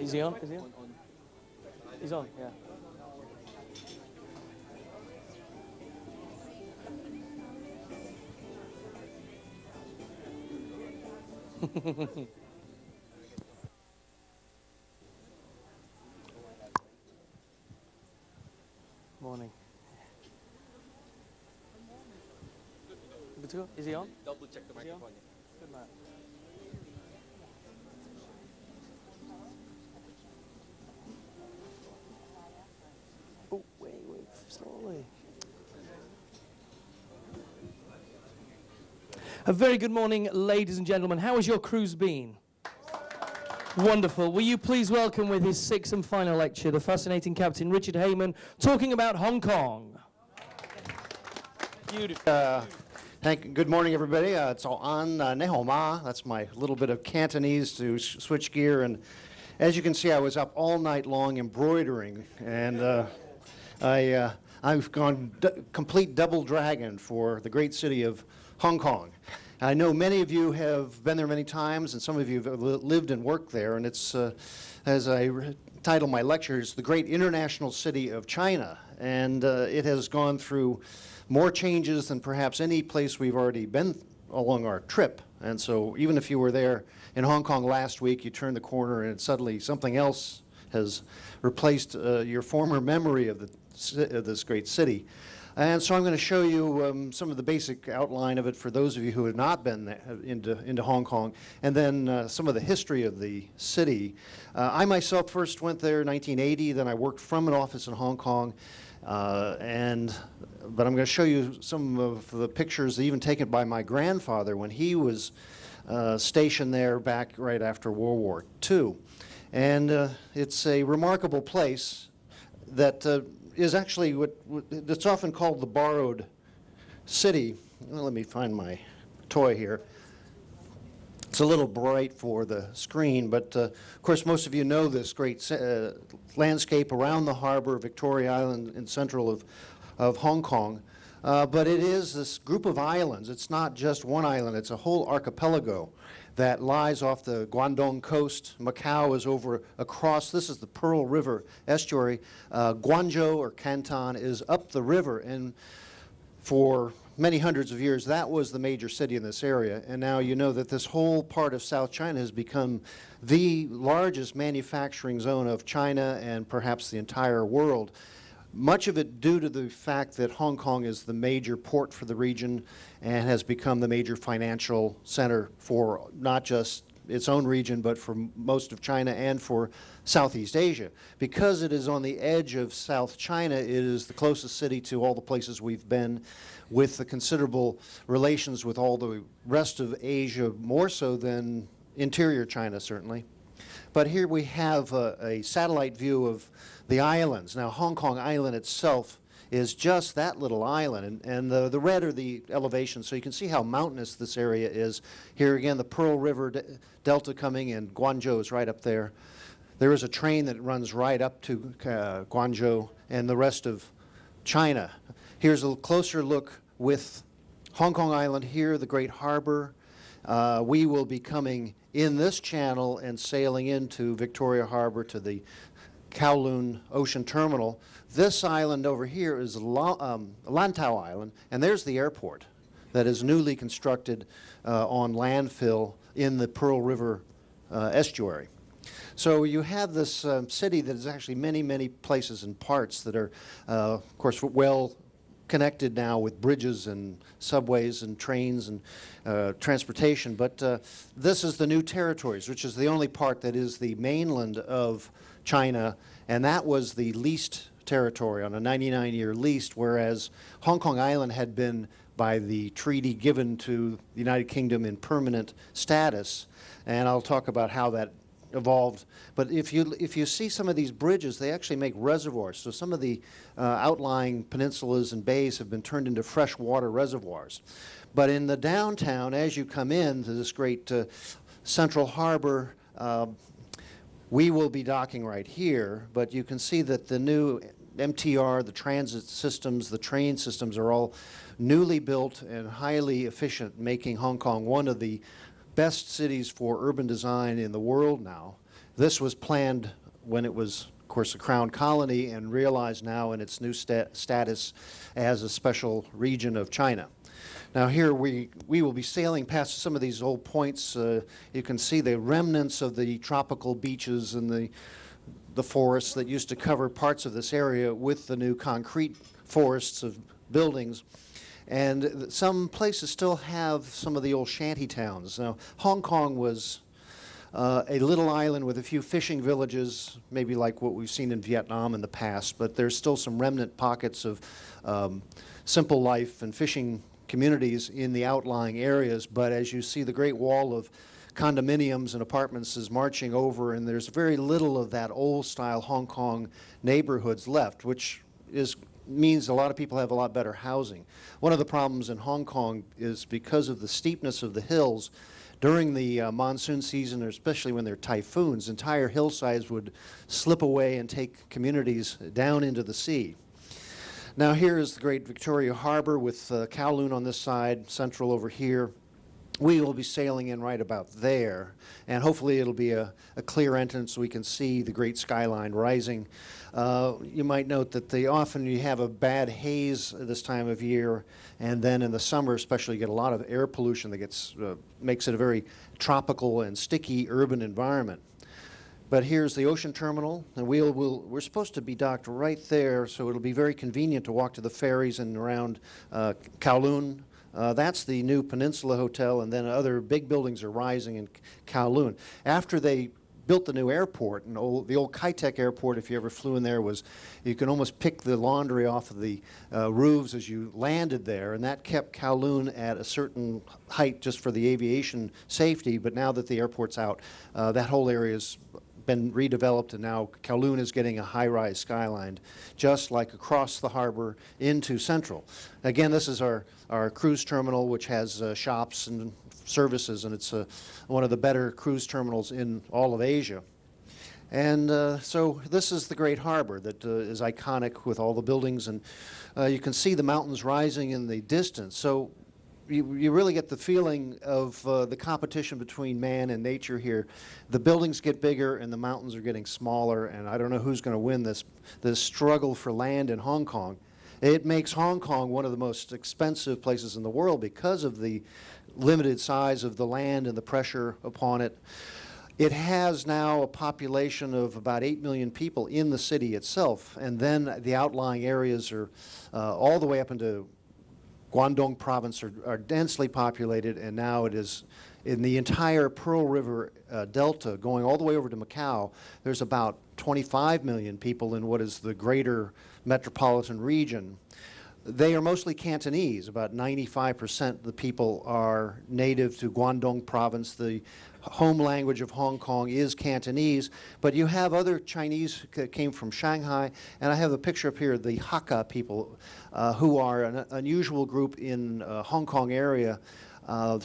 Is he on? Is he on? He's on, yeah. Morning. Good to go? Is he on? Double check the microphone. Good man. Oh, wait, slowly. A very good morning, ladies and gentlemen. How has your cruise been? Wonderful. Will you please welcome with his sixth and final lecture, the fascinating Captain Richard Heyman, talking about Hong Kong. Beautiful. Good morning, everybody. It's all on Neho Ma. That's my little bit of Cantonese to switch gear. And as you can see, I was up all night long embroidering. And I've gone complete double dragon for the great city of Hong Kong. I know many of you have been there many times, and some of you have lived and worked there. And it's, as I title my lecture, it's the great international city of China. And it has gone through more changes than perhaps any place we've already been along our trip. And so even if you were there in Hong Kong last week, you turn the corner and suddenly something else has replaced your former memory of this great city. And so I'm going to show you some of the basic outline of it for those of you who have not been there, into Hong Kong, and then some of the history of the city. I myself first went there in 1980, then I worked from an office in Hong Kong, but I'm going to show you some of the pictures even taken by my grandfather when he was stationed there back right after World War II. And it's a remarkable place that is actually that's often called the borrowed city. Well, let me find my toy here. It's a little bright for the screen, but of course most of you know this great landscape around the harbor, Victoria Island in central of Hong Kong. But it is this group of islands. It's not just one island, it's a whole archipelago that lies off the Guangdong coast. Macau is over across. This is the Pearl River estuary. Guangzhou, or Canton, is up the river. And for many hundreds of years, that was the major city in this area. And now you know that this whole part of South China has become the largest manufacturing zone of China and perhaps the entire world. Much of it due to the fact that Hong Kong is the major port for the region and has become the major financial center for not just its own region, but for most of China and for Southeast Asia. Because it is on the edge of South China, it is the closest city to all the places we've been, with the considerable relations with all the rest of Asia, more so than interior China, certainly. But here we have a satellite view of the islands. Now, Hong Kong Island itself is just that little island, and the red are the elevations, so you can see how mountainous this area is. Here again, the Pearl River Delta coming in. Guangzhou is right up there. There is a train that runs right up to Guangzhou and the rest of China. Here's a closer look with Hong Kong Island here, the Great Harbor. We will be coming in this channel and sailing into Victoria Harbor to the Kowloon Ocean Terminal. This island over here is Lantau Island, and there's the airport that is newly constructed on landfill in the Pearl River estuary. So you have this city that is actually many, many places and parts that are, of course, well connected now with bridges and subways and trains and transportation. But this is the new territories, which is the only part that is the mainland of China, and that was the leased territory on a 99-year lease, whereas Hong Kong Island had been, by the treaty, given to the United Kingdom in permanent status. And I'll talk about how that evolved. But if you see some of these bridges, they actually make reservoirs. So some of the outlying peninsulas and bays have been turned into freshwater reservoirs. But in the downtown, as you come in to this great central harbor, we will be docking right here, but you can see that the new MTR, the transit systems, the train systems are all newly built and highly efficient, making Hong Kong one of the best cities for urban design in the world now. This was planned when it was, of course, a crown colony and realized now in its new status as a special region of China. Now here we will be sailing past some of these old points. You can see the remnants of the tropical beaches and the forests that used to cover parts of this area with the new concrete forests of buildings. And some places still have some of the old shanty towns. Now, Hong Kong was a little island with a few fishing villages, maybe like what we've seen in Vietnam in the past, but there's still some remnant pockets of simple life and fishing communities in the outlying areas. But as you see, the Great Wall of condominiums and apartments is marching over, and there's very little of that old-style Hong Kong neighborhoods left, which means a lot of people have a lot better housing. One of the problems in Hong Kong is because of the steepness of the hills. During the monsoon season, or especially when there are typhoons, entire hillsides would slip away and take communities down into the sea. Now here is the great Victoria Harbour with Kowloon on this side, Central over here. We will be sailing in right about there, and hopefully it'll be a clear entrance so we can see the great skyline rising. You might note that often you have a bad haze this time of year, and then in the summer especially you get a lot of air pollution that makes it a very tropical and sticky urban environment. But here's the ocean terminal, and we're supposed to be docked right there, so it'll be very convenient to walk to the ferries and around Kowloon. That's the new Peninsula Hotel, and then other big buildings are rising in Kowloon. After they built the new airport, and the old Kai-Tak airport, if you ever flew in there, you can almost pick the laundry off of the roofs as you landed there, and that kept Kowloon at a certain height just for the aviation safety. But now that the airport's out, that whole area's been redeveloped, and now Kowloon is getting a high-rise skyline, just like across the harbor into Central. Again, this is our cruise terminal, which has shops and services, and it's one of the better cruise terminals in all of Asia. And so this is the great harbor that is iconic with all the buildings, and you can see the mountains rising in the distance. So you really get the feeling of the competition between man and nature here. The buildings get bigger and the mountains are getting smaller, and I don't know who's going to win this struggle for land in Hong Kong. It makes Hong Kong one of the most expensive places in the world because of the limited size of the land and the pressure upon it. It has now a population of about 8 million people in the city itself, and then the outlying areas are all the way up into Guangdong province are densely populated, and now it is in the entire Pearl River Delta going all the way over to Macau. There's about 25 million people in what is the greater metropolitan region. They are mostly Cantonese. About 95% of the people are native to Guangdong province. The home language of Hong Kong is Cantonese, but you have other Chinese that came from Shanghai, and I have a picture up here of the Hakka people, who are an unusual group in Hong Kong area.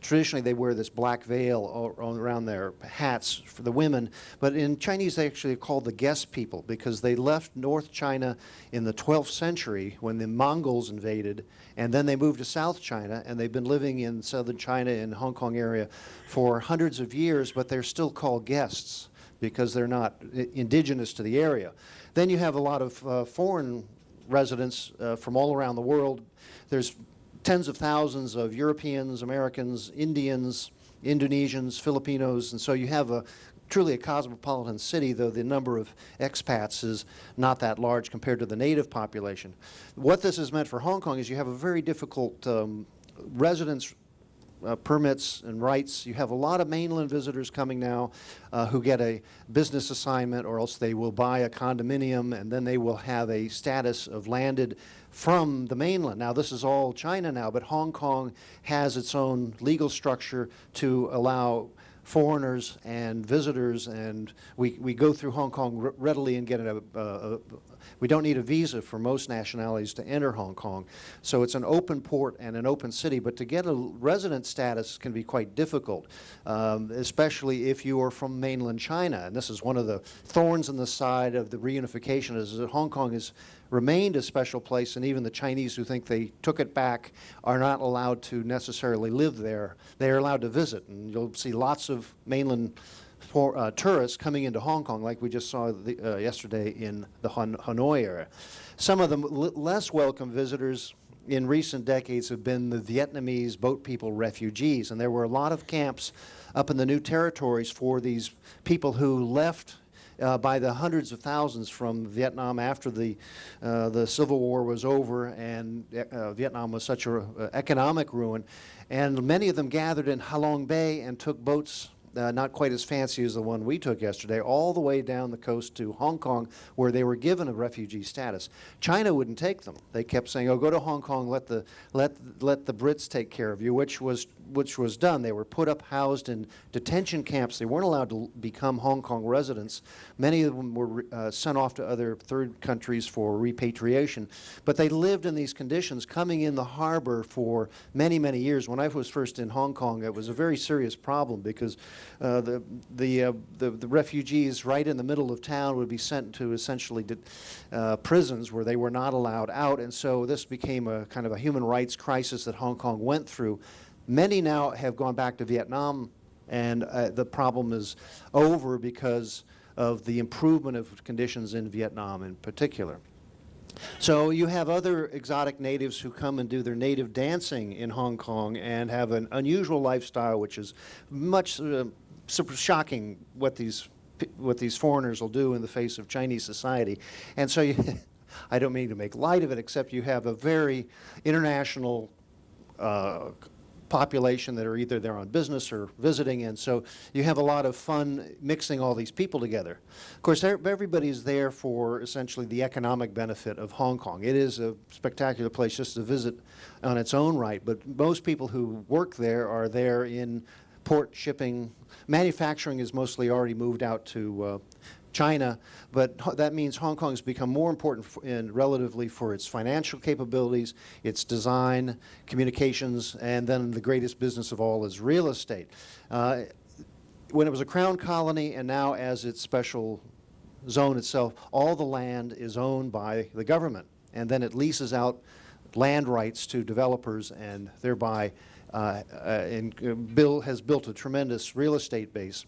Traditionally, they wear this black veil around their hats for the women, but in Chinese, they actually are called the guest people because they left North China in the 12th century when the Mongols invaded, and then they moved to South China, and they've been living in southern China and Hong Kong area for hundreds of years, but they're still called guests because they're not indigenous to the area. Then you have a lot of foreign residents from all around the world. There's tens of thousands of Europeans, Americans, Indians, Indonesians, Filipinos, and so you have truly a cosmopolitan city, though the number of expats is not that large compared to the native population. What this has meant for Hong Kong is you have a very difficult residence permits and rights. You have a lot of mainland visitors coming now who get a business assignment, or else they will buy a condominium, and then they will have a status of landed from the mainland. Now, this is all China now, but Hong Kong has its own legal structure to allow foreigners and visitors, and we go through Hong Kong readily and get we don't need a visa for most nationalities to enter Hong Kong. So it's an open port and an open city, but to get a resident status can be quite difficult, especially if you are from mainland China. And this is one of the thorns in the side of the reunification, is that Hong Kong has remained a special place, and even the Chinese who think they took it back are not allowed to necessarily live there. They are allowed to visit, and you'll see lots of mainland for tourists coming into Hong Kong, like we just saw yesterday in the Hanoi area. Some of the less welcome visitors in recent decades have been the Vietnamese boat people refugees, and there were a lot of camps up in the New Territories for these people who left by the hundreds of thousands from Vietnam after the Civil War was over, and Vietnam was such an economic ruin. And many of them gathered in Halong Bay and took boats, not quite as fancy as the one we took yesterday, all the way down the coast to Hong Kong, where they were given a refugee status. China wouldn't take them. They kept saying, "Oh, go to Hong Kong, let the Brits take care of you," which was done. They were put up, housed in detention camps. They weren't allowed to become Hong Kong residents. Many of them were sent off to other third countries for repatriation. But they lived in these conditions, coming in the harbor for many, many years. When I was first in Hong Kong, it was a very serious problem because the refugees right in the middle of town would be sent to essentially prisons where they were not allowed out. And so this became a kind of a human rights crisis that Hong Kong went through. Many now have gone back to Vietnam, and the problem is over because of the improvement of conditions in Vietnam in particular. So you have other exotic natives who come and do their native dancing in Hong Kong and have an unusual lifestyle, which is much super shocking what these foreigners will do in the face of Chinese society. And so I don't mean to make light of it, except you have a very international population that are either there on business or visiting, and so you have a lot of fun mixing all these people together. Of course, everybody's there for essentially the economic benefit of Hong Kong. It is a spectacular place just to visit on its own right, but most people who work there are there in port shipping. Manufacturing is mostly already moved out to China, but that means Hong Kong has become more important relatively for its financial capabilities, its design, communications, and then the greatest business of all is real estate. When it was a crown colony and now as its special zone itself, all the land is owned by the government, and then it leases out land rights to developers and thereby has built a tremendous real estate base.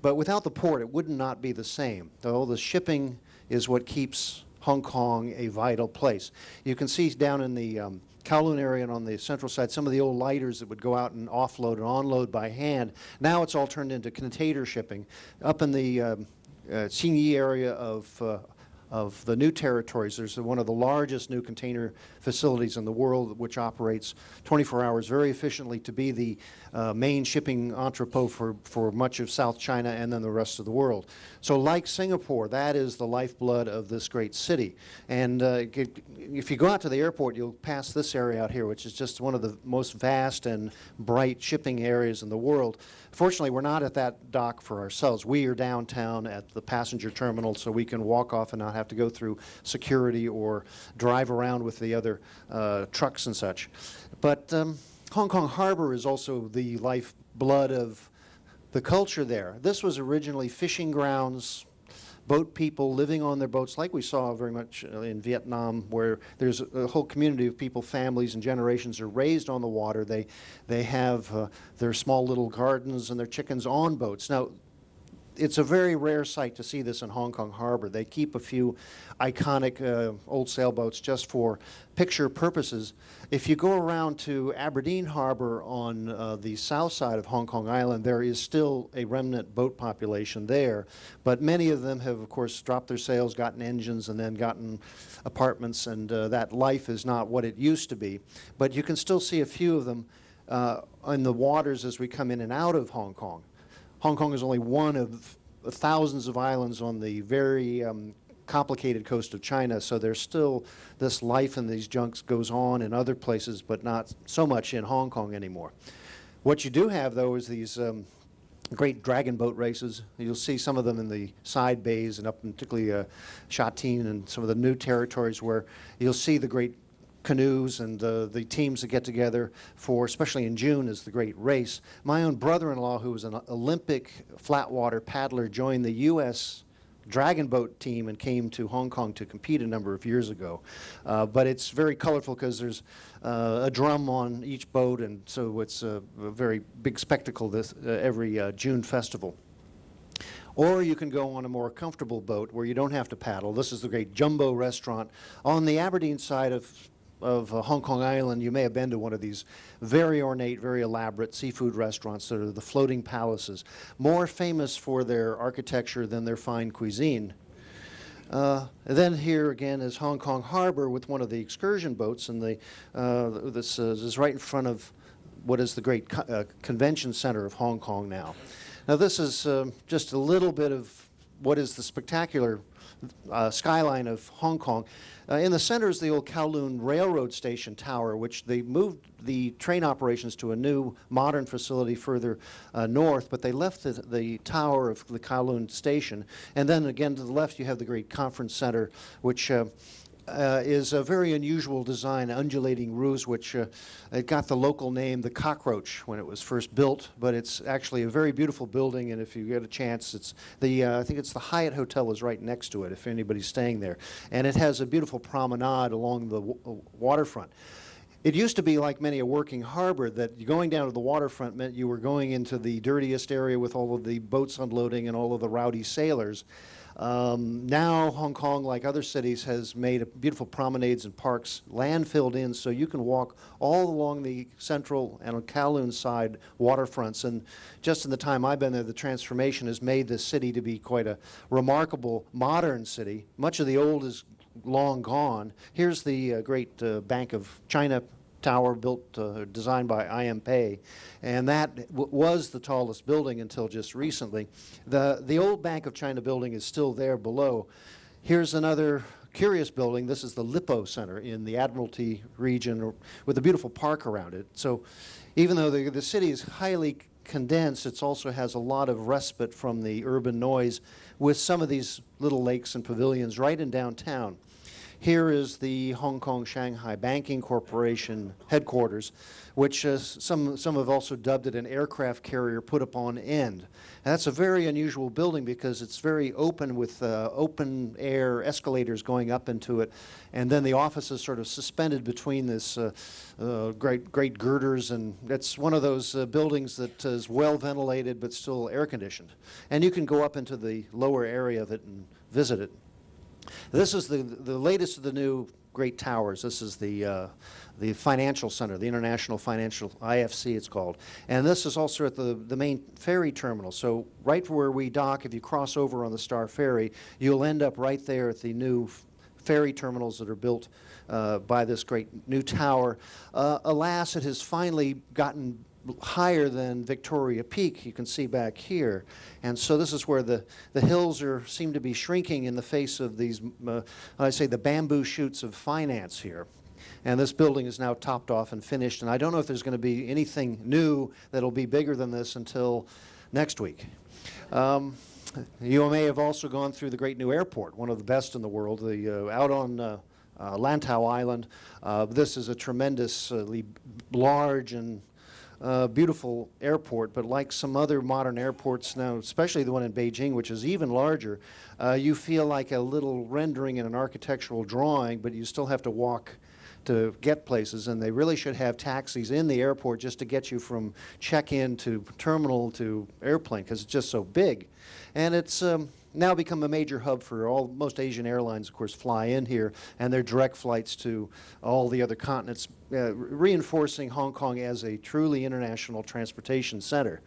But without the port, it would not be the same. Though the shipping is what keeps Hong Kong a vital place. You can see down in the Kowloon area and on the central side some of the old lighters that would go out and offload and onload by hand. Now it's all turned into container shipping. Up in the Xinyi area of the New Territories, there's one of the largest new container facilities in the world, which operates 24 hours very efficiently to be the main shipping entrepot for much of South China and then the rest of the world. So like Singapore, that is the lifeblood of this great city. And if you go out to the airport, you'll pass this area out here, which is just one of the most vast and bright shipping areas in the world. Fortunately, we're not at that dock for ourselves. We are downtown at the passenger terminal, so we can walk off and not have to go through security or drive around with the other trucks and such. But Hong Kong Harbour is also the lifeblood of the culture there. This was originally fishing grounds, boat people living on their boats, like we saw very much in Vietnam, where there's a whole community of people, families and generations are raised on the water. They have their small little gardens and their chickens on boats. Now, it's a very rare sight to see this in Hong Kong Harbor. They keep a few iconic old sailboats just for picture purposes. If you go around to Aberdeen Harbor on the south side of Hong Kong Island, there is still a remnant boat population there, but many of them have, of course, dropped their sails, gotten engines, and then gotten apartments, and that life is not what it used to be. But you can still see a few of them in the waters as we come in and out of Hong Kong. Hong Kong is only one of thousands of islands on the very complicated coast of China, so there's still this life in these junks goes on in other places, but not so much in Hong Kong anymore. What you do have, though, is these great dragon boat races. You'll see some of them in the side bays and up in particularly Sha Tin and some of the New Territories, where you'll see the great canoes and the teams that get together for, especially in June, is the great race. My own brother-in-law, who was an Olympic flatwater paddler, joined the U.S. dragon boat team and came to Hong Kong to compete a number of years ago. But it's very colorful because there's a drum on each boat, and so it's a very big spectacle this every June festival. Or you can go on a more comfortable boat where you don't have to paddle. This is the great Jumbo restaurant. On the Aberdeen side of Hong Kong Island, you may have been to one of these very ornate, very elaborate seafood restaurants that are the floating palaces, more famous for their architecture than their fine cuisine. Then here again is Hong Kong Harbour with one of the excursion boats, and this is right in front of what is the great convention center of Hong Kong now. Now this is just a little bit of what is the spectacular skyline of Hong Kong. In the center is the old Kowloon Railroad Station tower, which they moved the train operations to a new modern facility further north, but they left the tower of the Kowloon Station. And then again to the left you have the great conference center, which is a very unusual design, undulating roofs, which it got the local name the Cockroach when it was first built, but it's actually a very beautiful building, and if you get a chance, it's I think it's the Hyatt Hotel is right next to it if anybody's staying there. And it has a beautiful promenade along the waterfront. It used to be like many a working harbor that going down to the waterfront meant you were going into the dirtiest area with all of the boats unloading and all of the rowdy sailors. Now Hong Kong, like other cities, has made beautiful promenades and parks land-filled in, so you can walk all along the central and on Kowloon side waterfronts. And just in the time I've been there, the transformation has made this city to be quite a remarkable modern city. Much of the old is long gone. Here's the great Bank of China tower built, designed by I.M. Pei, and that was the tallest building until just recently. The old Bank of China building is still there below. Here's another curious building. This is the Lippo Center in the Admiralty region with a beautiful park around it. So even though the city is highly condensed, it also has a lot of respite from the urban noise with some of these little lakes and pavilions right in downtown. Here is the Hong Kong-Shanghai Banking Corporation headquarters, which some have also dubbed it an aircraft carrier put upon end. And that's a very unusual building because it's very open with open air escalators going up into it, and then the office is sort of suspended between this great girders, and it's one of those buildings that is well ventilated but still air conditioned. And you can go up into the lower area of it and visit it. This is the latest of the new great towers. This is the financial center, the International Financial, IFC it's called. And this is also at the main ferry terminal. So right where we dock, if you cross over on the Star Ferry, you'll end up right there at the new ferry terminals that are built by this great new tower. Alas, it has finally gotten higher than Victoria Peak, you can see back here. And so this is where the hills seem to be shrinking in the face of these, I say, the bamboo shoots of finance here. And this building is now topped off and finished, and I don't know if there's going to be anything new that'll be bigger than this until next week. You may have also gone through the great new airport, one of the best in the world, out on Lantau Island. This is a tremendously large and beautiful airport, but like some other modern airports now, especially the one in Beijing, which is even larger, you feel like a little rendering in an architectural drawing, but you still have to walk to get places, and they really should have taxis in the airport just to get you from check-in to terminal to airplane, because it's just so big. And it's now become a major hub for most Asian airlines, of course, fly in here, and their direct flights to all the other continents, reinforcing Hong Kong as a truly international transportation center.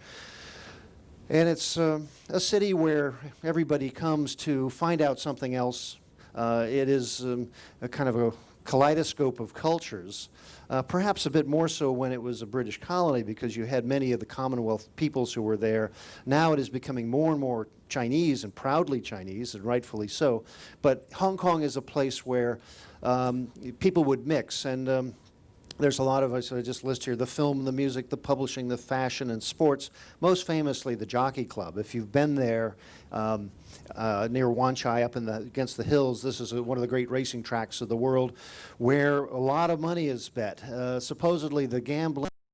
And it's a city where everybody comes to find out something else. It is a kind of a kaleidoscope of cultures, perhaps a bit more so when it was a British colony because you had many of the Commonwealth peoples who were there. Now it is becoming more and more Chinese, and proudly Chinese, and rightfully so. But Hong Kong is a place where people would mix, and there's a lot of, I just list here, the film, the music, the publishing, the fashion, and sports, most famously the Jockey Club. If you've been there near Wan Chai up against the hills, this is one of the great racing tracks of the world where a lot of money is bet. Supposedly the gambling